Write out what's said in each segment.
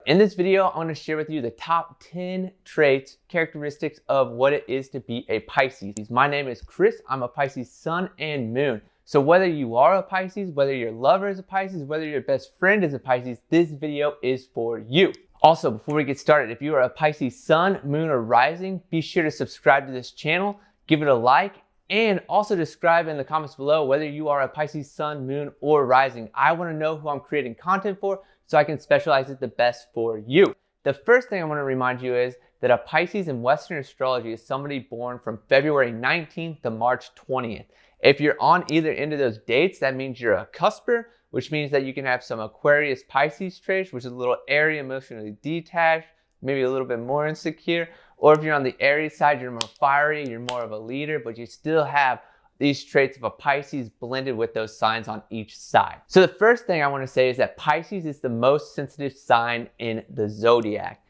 In this video, I'm going to share with you the top 10 traits, characteristics of what it is to be a Pisces. My name is Chris. I'm a Pisces sun and moon. So whether you are a Pisces, whether your lover is a Pisces, whether your best friend is a Pisces, this video is for you. Also, before we get started, if you are a Pisces sun, moon, or rising, be sure to subscribe to this channel, give it a like, and also describe in the comments below whether you are a Pisces sun, moon, or rising. I want to know who I'm creating content for so I can specialize it the best for you. The first thing I want to remind you is that a Pisces in Western astrology is somebody born from February 19th to March 20th. If you're on either end of those dates, that means you're a cusper, which means that you can have some Aquarius Pisces traits, which is a little airy, emotionally detached, maybe a little bit more insecure. Or if you're on the Aries side, you're more fiery, you're more of a leader, but you still have these traits of a Pisces blended with those signs on each side. So the first thing I want to say is that Pisces is the most sensitive sign in the zodiac.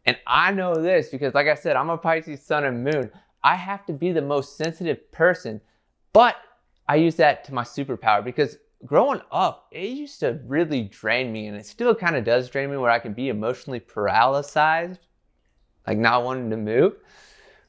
And I know this because, like I said, I'm a Pisces sun and moon. I have to be the most sensitive person, but I use that to my superpower because growing up, it used to really drain me, and it still kind of does drain me, where I can be emotionally paralyzed, like not wanting to move.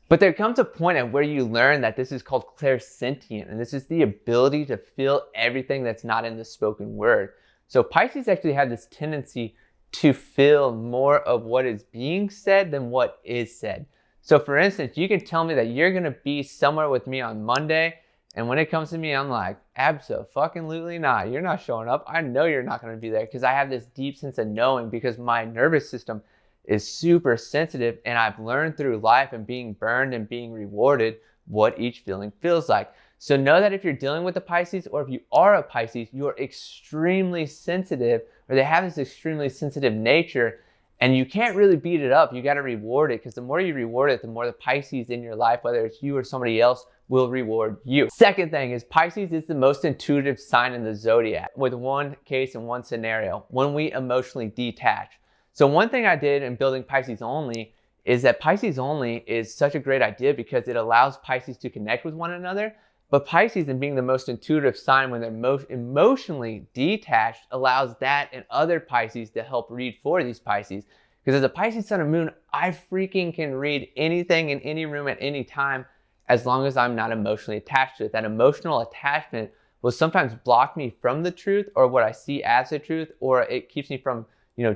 But there comes a point at where you learn that this is called clairsentient, and this is the ability to feel everything that's not in the spoken word. So Pisces actually have this tendency to feel more of what is being said than what is said. So for instance, you can tell me that you're gonna be somewhere with me on Monday, and when it comes to me, I'm like, abso-fucking-lutely not. You're not showing up. I know you're not gonna be there because I have this deep sense of knowing, because my nervous system is super sensitive, and I've learned through life and being burned and being rewarded what each feeling feels like. So know that if you're dealing with a Pisces, or if you are a Pisces, you're extremely sensitive, or they have this extremely sensitive nature, and you can't really beat it up. You got to reward it, because the more you reward it, the more the Pisces in your life, whether it's you or somebody else, will reward you. Second thing is Pisces is the most intuitive sign in the zodiac, with one case and one scenario: when we emotionally detach. So one thing I did in building Pisces Only is that Pisces Only is such a great idea because it allows Pisces to connect with one another. But Pisces, in being the most intuitive sign when they're most emotionally detached, allows that and other Pisces to help read for these Pisces. Because as a Pisces sun and moon, I freaking can read anything in any room at any time, as long as I'm not emotionally attached to it. That emotional attachment will sometimes block me from the truth, or what I see as the truth, or it keeps me from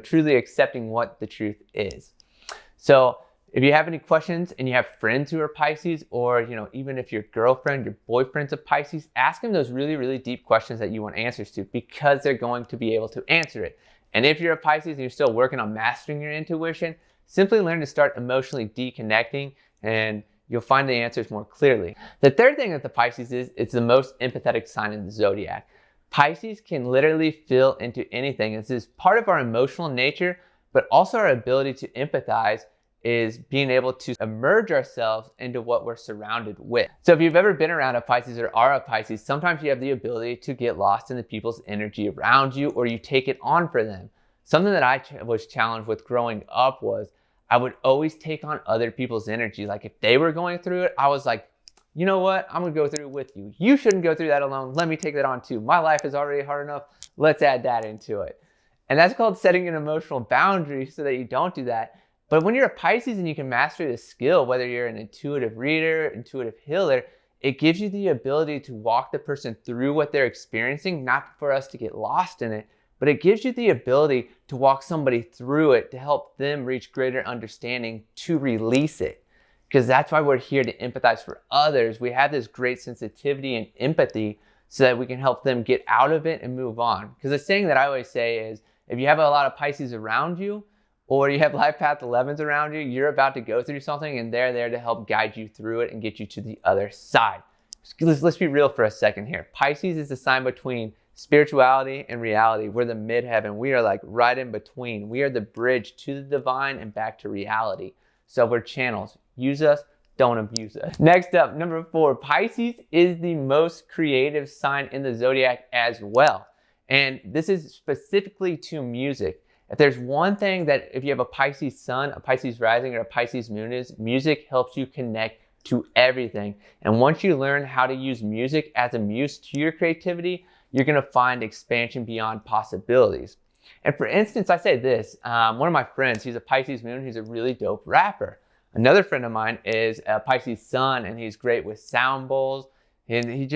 truly accepting what the truth is. So if you have any questions and you have friends who are Pisces, or even if your girlfriend, your boyfriend's a Pisces, ask them those really, really deep questions that you want answers to, because they're going to be able to answer it. And if you're a Pisces and you're still working on mastering your intuition, simply learn to start emotionally deconnecting, and you'll find the answers more clearly. The third thing that the Pisces is, it's the most empathetic sign in the zodiac. Pisces can literally feel into anything. This is part of our emotional nature, but also our ability to empathize is being able to immerse ourselves into what we're surrounded with. So if you've ever been around a Pisces or are a Pisces, sometimes you have the ability to get lost in the people's energy around you, or you take it on for them. Something that I was challenged with growing up was I would always take on other people's energy. Like if they were going through it, I was like, you know what? I'm gonna go through it with you. You shouldn't go through that alone. Let me take that on too. My life is already hard enough. Let's add that into it. And that's called setting an emotional boundary so that you don't do that. But when you're a Pisces and you can master this skill, whether you're an intuitive reader, intuitive healer, it gives you the ability to walk the person through what they're experiencing, not for us to get lost in it, but it gives you the ability to walk somebody through it to help them reach greater understanding, to release it. Because that's why we're here, to empathize for others. We have this great sensitivity and empathy so that we can help them get out of it and move on. Because the saying that I always say is, if you have a lot of Pisces around you, or you have life path 11s around you, you're about to go through something, and they're there to help guide you through it and get you to the other side. Let's be real for a second here. Pisces is the sign between spirituality and reality. We're the midheaven. We are like right in between. We are the bridge to the divine and back to reality. So we're channels. Use us, don't abuse us. Next up, number 4, Pisces is the most creative sign in the zodiac as well. And this is specifically to music. If there's one thing that if you have a Pisces sun, a Pisces rising, or a Pisces moon is, music helps you connect to everything. And once you learn how to use music as a muse to your creativity, you're gonna find expansion beyond possibilities. And for instance, I say this, one of my friends, he's a Pisces moon, he's a really dope rapper. Another friend of mine is a Pisces sun, and he's great with sound bowls, and he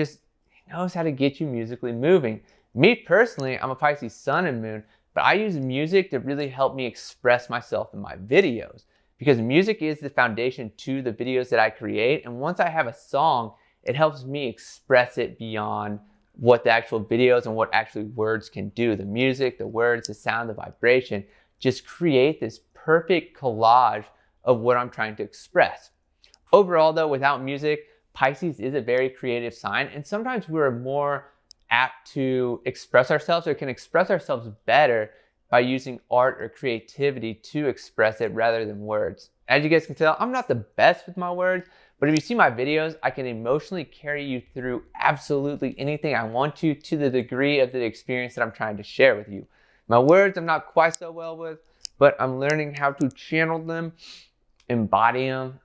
knows how to get you musically moving. Me personally, I'm a Pisces sun and moon, but I use music to really help me express myself in my videos, because music is the foundation to the videos that I create. And once I have a song, it helps me express it beyond what the actual videos and what actually words can do. The music, the words, the sound, the vibration, just create this perfect collage of what I'm trying to express. Overall though, without music, Pisces is a very creative sign, and sometimes we're more apt to express ourselves, or can express ourselves better by using art or creativity to express it rather than words. As you guys can tell, I'm not the best with my words, but if you see my videos, I can emotionally carry you through absolutely anything I want to the degree of the experience that I'm trying to share with you. My words I'm not quite so well with, but I'm learning how to channel them, embody them,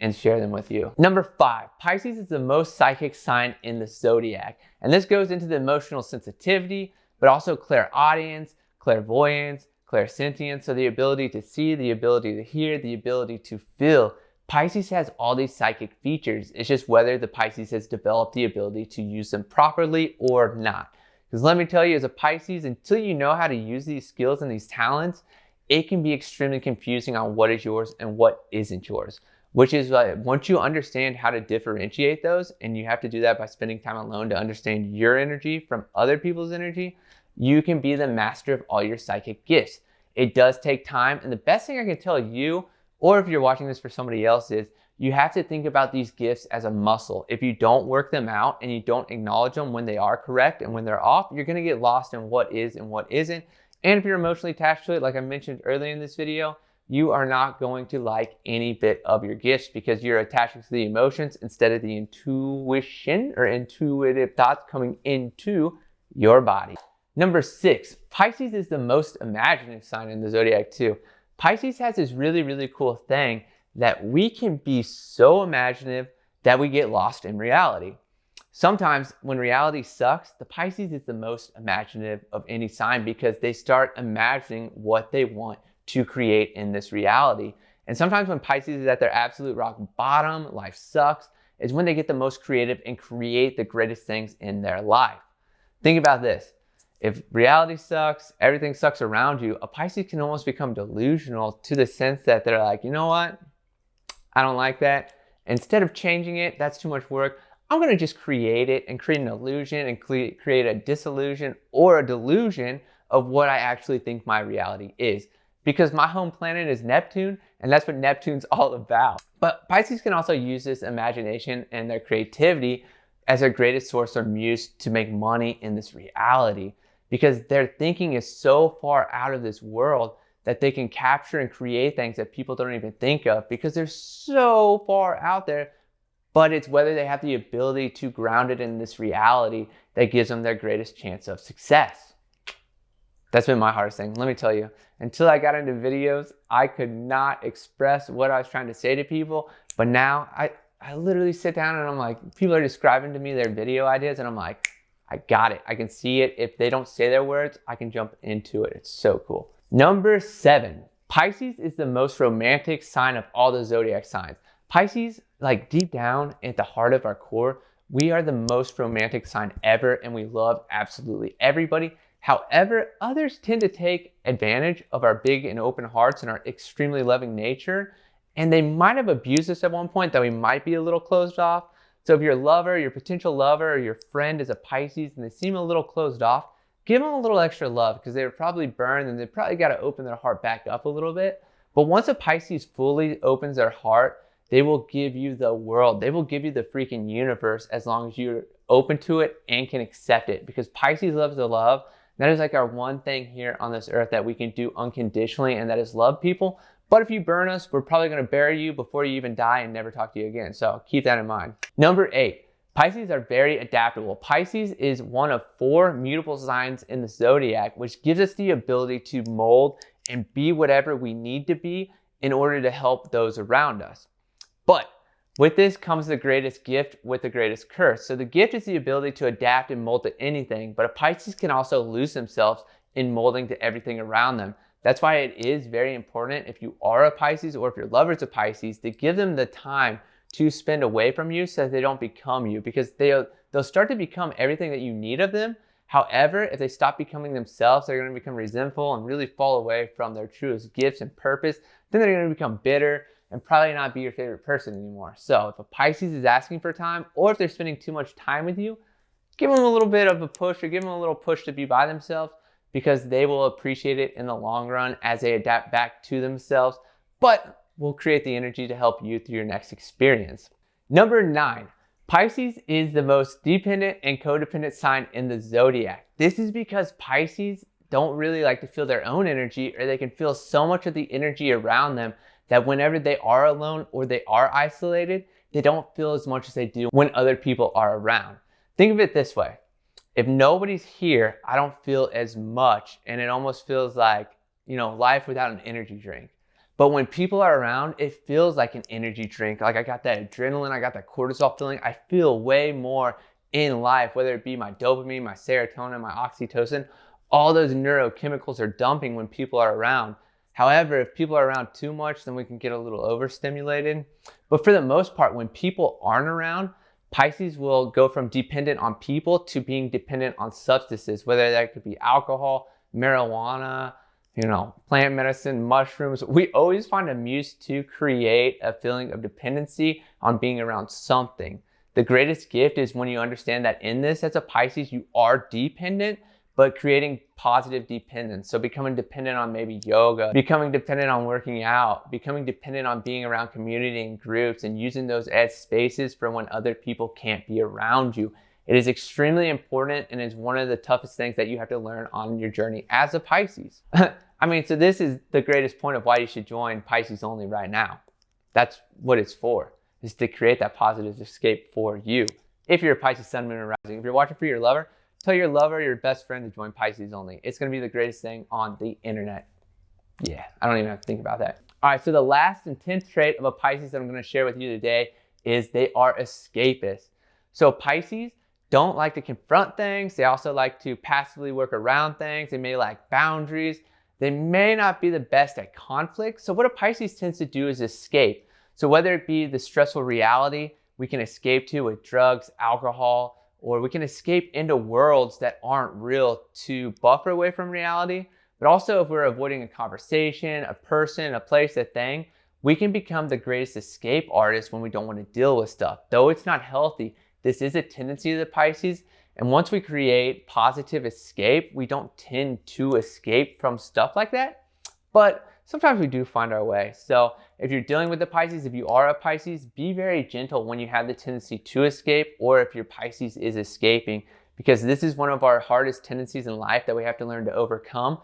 and share them with you. Number 5, Pisces is the most psychic sign in the zodiac. And this goes into the emotional sensitivity, but also clairaudience, clairvoyance, clairsentience, so the ability to see, the ability to hear, the ability to feel. Pisces has all these psychic features. It's just whether the Pisces has developed the ability to use them properly or not. Because let me tell you, as a Pisces, until you know how to use these skills and these talents, it can be extremely confusing on what is yours and what isn't yours. Which is once you understand how to differentiate those, and you have to do that by spending time alone to understand your energy from other people's energy, you can be the master of all your psychic gifts. It does take time, and the best thing I can tell you, or if you're watching this for somebody else, is you have to think about these gifts as a muscle. If you don't work them out and you don't acknowledge them when they are correct and when they're off, you're gonna get lost in what is and what isn't. And if you're emotionally attached to it, like I mentioned earlier in this video, you are not going to like any bit of your gifts because you're attaching to the emotions instead of the intuition or intuitive thoughts coming into your body. Number 6, Pisces is the most imaginative sign in the zodiac too. Pisces has this really, really cool thing that we can be so imaginative that we get lost in reality. Sometimes when reality sucks, the Pisces is the most imaginative of any sign because they start imagining what they want to create in this reality. And sometimes when Pisces is at their absolute rock bottom, life sucks, is when they get the most creative and create the greatest things in their life. Think about this. If reality sucks, everything sucks around you, a Pisces can almost become delusional to the sense that they're like, you know what? I don't like that. Instead of changing it, that's too much work. I'm going to just create it and create an illusion and create a disillusion or a delusion of what I actually think my reality is. Because my home planet is Neptune, and that's what Neptune's all about. But Pisces can also use this imagination and their creativity as their greatest source of muse to make money in this reality, because their thinking is so far out of this world that they can capture and create things that people don't even think of because they're so far out there. But it's whether they have the ability to ground it in this reality that gives them their greatest chance of success. That's been my hardest thing. Let me tell you, until I got into videos, I could not express what I was trying to say to people. But now I literally sit down and I'm like, people are describing to me their video ideas and I'm like, I got it. I can see it. If they don't say their words, I can jump into it. It's so cool. Number 7, Pisces is the most romantic sign of all the zodiac signs. Pisces, like deep down at the heart of our core, we are the most romantic sign ever and we love absolutely everybody. However, others tend to take advantage of our big and open hearts and our extremely loving nature, and they might have abused us at one point that we might be a little closed off. So if your lover, your potential lover, or your friend is a Pisces and they seem a little closed off, give them a little extra love because they were probably burned and they probably got to open their heart back up a little bit. But once a Pisces fully opens their heart, they will give you the world. They will give you the freaking universe as long as you're open to it and can accept it, because Pisces loves the love. That is like our one thing here on this earth that we can do unconditionally, and that is love people. But if you burn us, we're probably going to bury you before you even die and never talk to you again. So keep that in mind. Number 8, Pisces are very adaptable. Pisces is one of 4 mutable signs in the zodiac, which gives us the ability to mold and be whatever we need to be in order to help those around us. But with this comes the greatest gift with the greatest curse. So the gift is the ability to adapt and mold to anything, but a Pisces can also lose themselves in molding to everything around them. That's why it is very important, if you are a Pisces or if your lover's a Pisces, to give them the time to spend away from you so that they don't become you, because they'll start to become everything that you need of them. However, if they stop becoming themselves, they're going to become resentful and really fall away from their truest gifts and purpose. Then they're going to become bitter and probably not be your favorite person anymore. So if a Pisces is asking for time, or if they're spending too much time with you, give them a little bit of a push, or give them a little push to be by themselves, because they will appreciate it in the long run as they adapt back to themselves, but will create the energy to help you through your next experience. Number 9, Pisces is the most dependent and codependent sign in the zodiac. This is because Pisces don't really like to feel their own energy, or they can feel so much of the energy around them that whenever they are alone or they are isolated, they don't feel as much as they do when other people are around. Think of it this way. If nobody's here, I don't feel as much, and it almost feels like, life without an energy drink. But when people are around, it feels like an energy drink. Like I got that adrenaline, I got that cortisol feeling. I feel way more in life, whether it be my dopamine, my serotonin, my oxytocin. All those neurochemicals are dumping when people are around. However, if people are around too much, then we can get a little overstimulated. But for the most part, when people aren't around, Pisces will go from dependent on people to being dependent on substances, whether that could be alcohol, marijuana, plant medicine, mushrooms. We always find a muse to create a feeling of dependency on being around something. The greatest gift is when you understand that in this, as a Pisces, you are dependent, but creating positive dependence. So becoming dependent on maybe yoga, becoming dependent on working out, becoming dependent on being around community and groups, and using those as spaces for when other people can't be around you. It is extremely important, and is one of the toughest things that you have to learn on your journey as a Pisces. So this is the greatest point of why you should join Pisces only right now. That's what it's for, is to create that positive escape for you. If you're a Pisces sun, moon, or rising, if you're watching for your lover, tell your lover, your best friend, to join Pisces only. It's going to be the greatest thing on the internet. Yeah, I don't even have to think about that. All right, so the last and 10th trait of a Pisces that I'm going to share with you today is they are escapists. So Pisces don't like to confront things. They also like to passively work around things. They may lack boundaries. They may not be the best at conflict. So what a Pisces tends to do is escape. So whether it be the stressful reality we can escape to with drugs, alcohol, or we can escape into worlds that aren't real to buffer away from reality. But also if we're avoiding a conversation, a person, a place, a thing, we can become the greatest escape artist when we don't want to deal with stuff. Though it's not healthy, this is a tendency of the Pisces. And once we create positive escape, we don't tend to escape from stuff like that. But sometimes we do find our way. So if you're dealing with the Pisces, if you are a Pisces, be very gentle when you have the tendency to escape, or if your Pisces is escaping, because this is one of our hardest tendencies in life that we have to learn to overcome.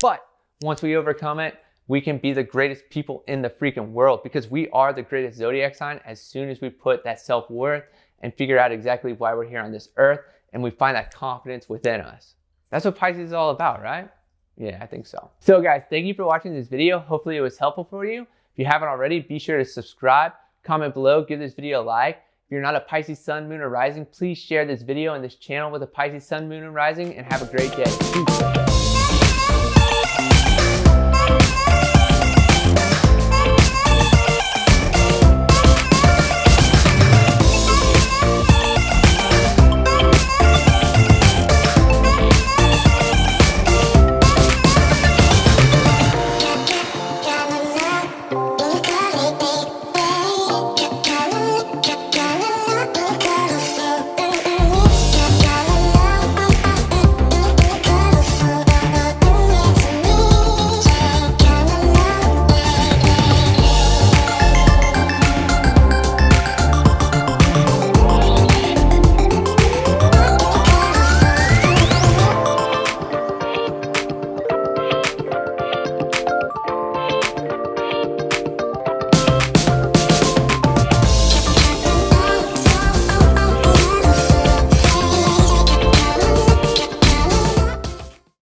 But once we overcome it, we can be the greatest people in the freaking world, because we are the greatest zodiac sign as soon as we put that self-worth and figure out exactly why we're here on this earth, and we find that confidence within us. That's what Pisces is all about, right? Yeah, I think so. So guys, thank you for watching this video. Hopefully it was helpful for you. If you haven't already, be sure to subscribe, comment below, give this video a like. If you're not a Pisces sun, moon, or rising, please share this video and this channel with a Pisces sun, moon, and rising, and have a great day. Peace.